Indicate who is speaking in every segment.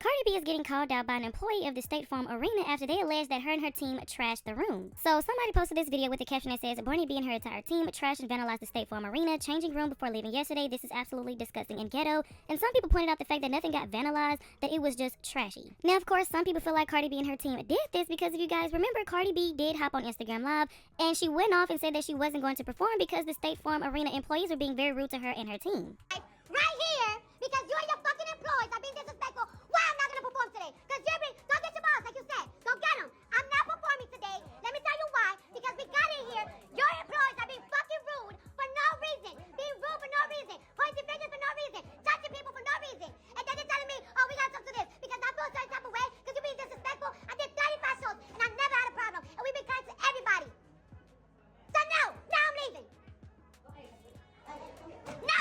Speaker 1: Cardi B is getting called out by an employee of the State Farm Arena after they alleged that her and her team trashed the room. So somebody posted this video with a caption that says, Barney B and her entire team trashed and vandalized the State Farm Arena changing room before leaving yesterday. This is absolutely disgusting and ghetto. And some people pointed out the fact that nothing got vandalized, that it was just trashy. Now, of course, some people feel like Cardi B and her team did this because if you guys remember, Cardi B did hop on Instagram Live and she went off and said that she wasn't going to perform because the State Farm Arena employees were being very rude to her and her team.
Speaker 2: Right here, because you and your fucking employees are being disrespectful. Why I'm not gonna perform today? Because you're being, don't get your boss, like you said. Don't get them. I'm not performing today. Let me tell you why. Because we got in here, your employees are being fucking rude for no reason. Being rude for no reason. Pointing fingers for no reason. Touching people for no reason. And then they're telling me, oh, we gotta talk to this. Because I feel a certain type of way. Because you're being disrespectful. I did 35 shows, and I never had a problem. And we've been kind to everybody. So now I'm leaving. No!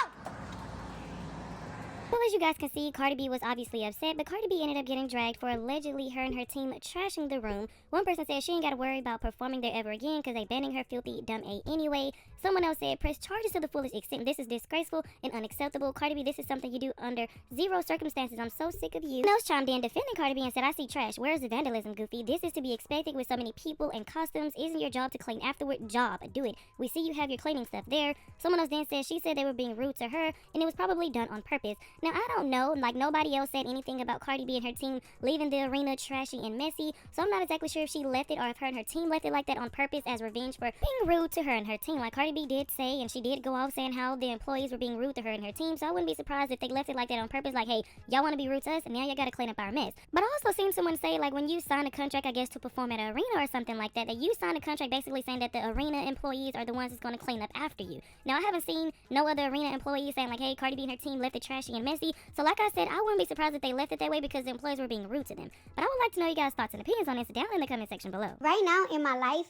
Speaker 1: Well, as you guys can see, Cardi B was obviously upset, but Cardi B ended up getting dragged for allegedly her and her team trashing the room. One person said she ain't got to worry about performing there ever again because they banning her filthy dumb A anyway. Someone else said, press charges to the fullest extent. This is disgraceful and unacceptable. Cardi B, this is something you do under zero circumstances. I'm so sick of you. Someone else chimed in defending Cardi B and said, I see trash. Where's the vandalism, Goofy? This is to be expected with so many people and costumes. Isn't your job to clean afterward? Job. Do it. We see you have your cleaning stuff there. Someone else then said she said they were being rude to her and it was probably done on purpose. Now, I don't know. Like, nobody else said anything about Cardi B and her team leaving the arena trashy and messy. So I'm not exactly sure if she left it or if her and her team left it like that on purpose as revenge for being rude to her and her team. Like Cardi B did say, and she did go off saying how the employees were being rude to her and her team. So I wouldn't be surprised if they left it like that on purpose. Like, hey, y'all want to be rude to us and now y'all got to clean up our mess. But I also seen someone say, like, when you sign a contract, I guess, to perform at an arena or something like that, that you signed a contract basically saying that the arena employees are the ones that's going to clean up after you. Now, I haven't seen no other arena employees saying, like, hey, Cardi B and her team left it trashy and messy. So like I said, I wouldn't be surprised if they left it that way because the employees were being rude to them. But I would like to know you guys' thoughts and opinions on this down in the comment section below.
Speaker 2: Right now in my life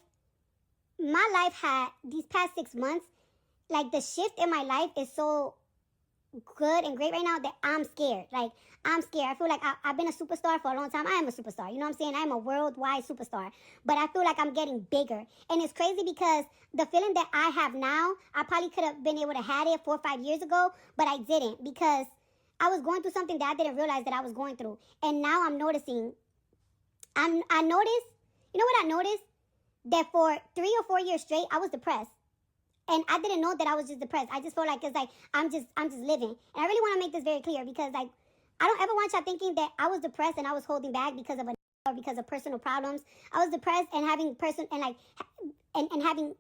Speaker 2: had these past 6 months, like the shift in my life is so good and great right now that I'm scared. Like, I'm scared. I feel like I've been a superstar for a long time. I am a superstar. You know what I'm saying? I'm a worldwide superstar. But I feel like I'm getting bigger. And it's crazy because the feeling that I have now, I probably could have been able to have it 4 or 5 years ago, but I didn't because I was going through something that I didn't realize that I was going through. And now I'm noticing. I noticed, you know what I noticed? That for 3 or 4 years straight, I was depressed. And I didn't know that I was just depressed. I just felt like it's like I'm just living. And I really want to make this very clear because like I don't ever want y'all thinking that I was depressed and I was holding back because of or because of personal problems. I was depressed and having and having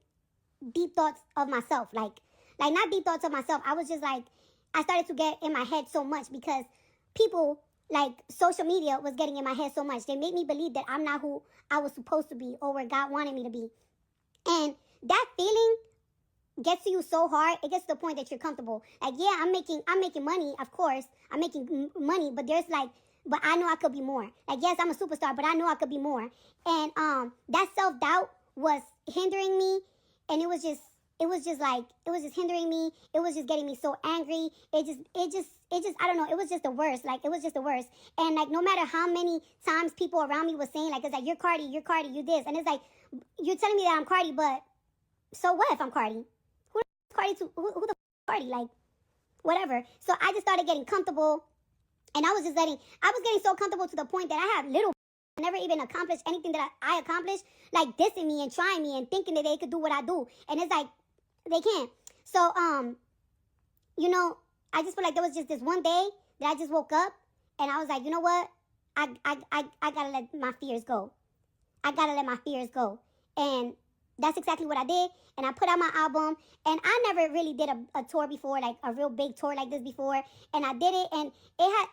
Speaker 2: deep thoughts of myself. Like not deep thoughts of myself. I was just like I started to get in my head so much because people like social media was getting in my head so much. They made me believe that I'm not who I was supposed to be or where God wanted me to be. And that feeling gets to you so hard, it gets to the point that you're comfortable. Like, yeah, I'm making money, of course. I'm making money, but there's like, but I know I could be more. Like, yes, I'm a superstar, but I know I could be more. And that self-doubt was hindering me, and it was just hindering me. It was just getting me so angry. It just I don't know, it was just the worst. Like, it was just the worst. And like, no matter how many times people around me were saying, like, it's like, you're Cardi, you this. And it's like, you're telling me that I'm Cardi, but so what if I'm Cardi? Who the Cardi? Like, whatever. So I just started getting comfortable, and I was getting so comfortable to the point that I have never even accomplished anything that I accomplished, like dissing me and trying me and thinking that they could do what I do, and it's like they can't. So you know, I just feel like there was just this one day that I just woke up and I was like, you know what? I gotta let my fears go. I gotta let my fears go, and that's exactly what I did. And I put out my album, and I never really did a tour before, like a real big tour like this before. And I did it, and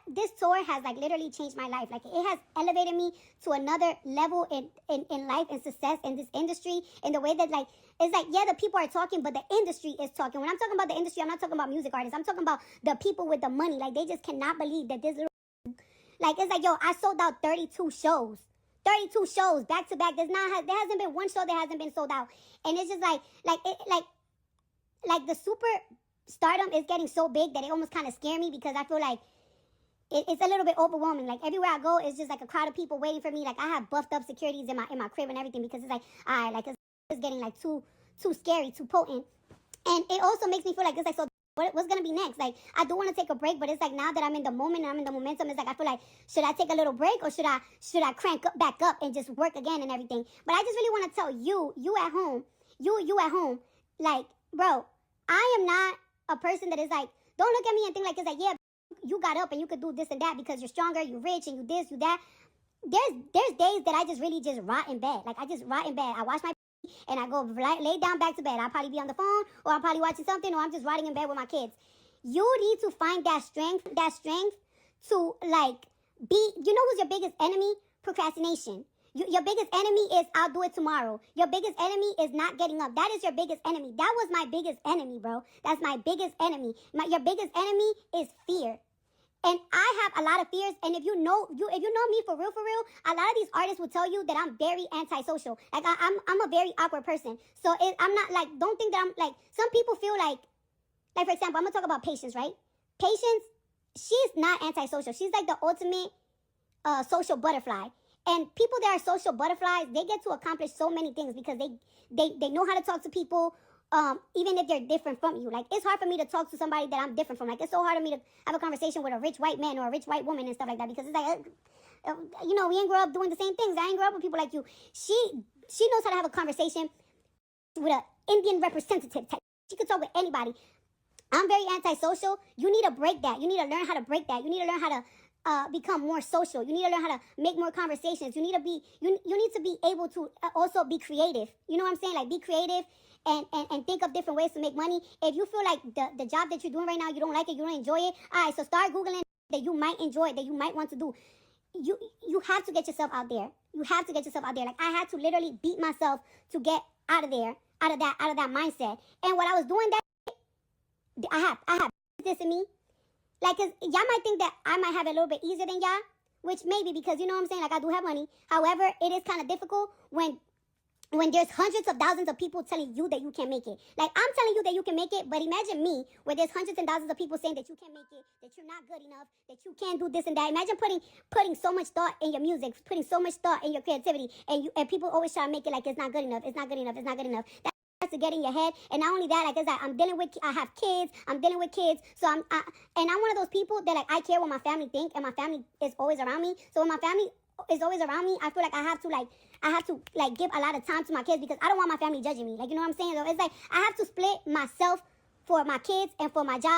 Speaker 2: this tour has like literally changed my life. Like, it has elevated me to another level in life and success in this industry, in the way that like, it's like, yeah, the people are talking, but the industry is talking. When I'm talking about the industry, I'm not talking about music artists. I'm talking about the people with the money. Like, they just cannot believe that this little, like, it's like, yo, I sold out 32 shows. 32 shows back to back. There hasn't been one show that hasn't been sold out. And it's just like the super stardom is getting so big that it almost kind of scares me because I feel like it's a little bit overwhelming. Like, everywhere I go, it's just like a crowd of people waiting for me. Like, I have buffed up securities in my crib and everything because it's like, all right, like, it's getting like too scary, too potent. And it also makes me feel like it's like, so what's gonna be next? Like, I do want to take a break, but it's like now that I'm in the moment and I'm in the momentum, it's like I feel like, should I take a little break, or should I crank up back up and just work again and everything? But I just really want to tell you at home, you at home, like, bro, I am not a person that is like, don't look at me and think like it's like, yeah, you got up and you could do this and that because you're stronger, you're rich, and you this, you that. There's days that I just really just rot in bed. Like, I just rot in bed. I watch my and I go lay down back to bed. I'll probably be on the phone, or I'm probably watching something, or I'm just rotting in bed with my kids. You need to find that strength to like be. You know who's your biggest enemy? Procrastination. Your biggest enemy is I'll do it tomorrow. Your biggest enemy is not getting up. That is your biggest enemy. That was my biggest enemy, bro. That's my biggest enemy. Your biggest enemy is fear. And I have a lot of fears, and if you know me for real, a lot of these artists will tell you that I'm very antisocial. Like, I'm a very awkward person. So I'm not like, don't think that I'm like, some people feel like for example, I'm gonna talk about Patience, right? Patience, she's not antisocial. She's like the ultimate social butterfly. And people that are social butterflies, they get to accomplish so many things because they know how to talk to people. Even if they're different from you. Like, it's hard for me to talk to somebody that I'm different from. Like, it's so hard for me to have a conversation with a rich white man or a rich white woman and stuff like that, because it's like, we ain't grow up doing the same things. I ain't grow up with people like you. She knows how to have a conversation with an Indian representative type. She could talk with anybody. I'm very antisocial. You need to break that. You need to learn how to break that. You need to learn how to become more social. You need to learn how to make more conversations. You need to be able to also be creative. You know what I'm saying? Like, be creative and think of different ways to make money. If you feel like the job that you're doing right now, you don't like it, you don't enjoy it, all right, so start Googling that you might enjoy, that you might want to do. You have to get yourself out there. You have to get yourself out there. Like, I had to literally beat myself to get out of there, out of that mindset. And when I was doing that, I have this in me. Like, cause y'all might think that I might have it a little bit easier than y'all, which maybe, because you know what I'm saying, like, I do have money. However, it is kind of difficult when there's hundreds of thousands of people telling you that you can't make it. Like, I'm telling you that you can make it, but imagine me, where there's hundreds and thousands of people saying that you can't make it, that you're not good enough, that you can't do this and that. Imagine putting so much thought in your music, putting so much thought in your creativity, and people always try to make it like it's not good enough, it's not good enough, it's not good enough. That has to get in your head. And not only that, like, it's like I have kids, I'm dealing with kids, so I'm one of those people that, like, I care what my family think, and my family is always around me. So when my family is always around me, I feel like I have to give a lot of time to my kids, because I don't want my family judging me. Like, you know what I'm saying? So it's like I have to split myself for my kids and for my job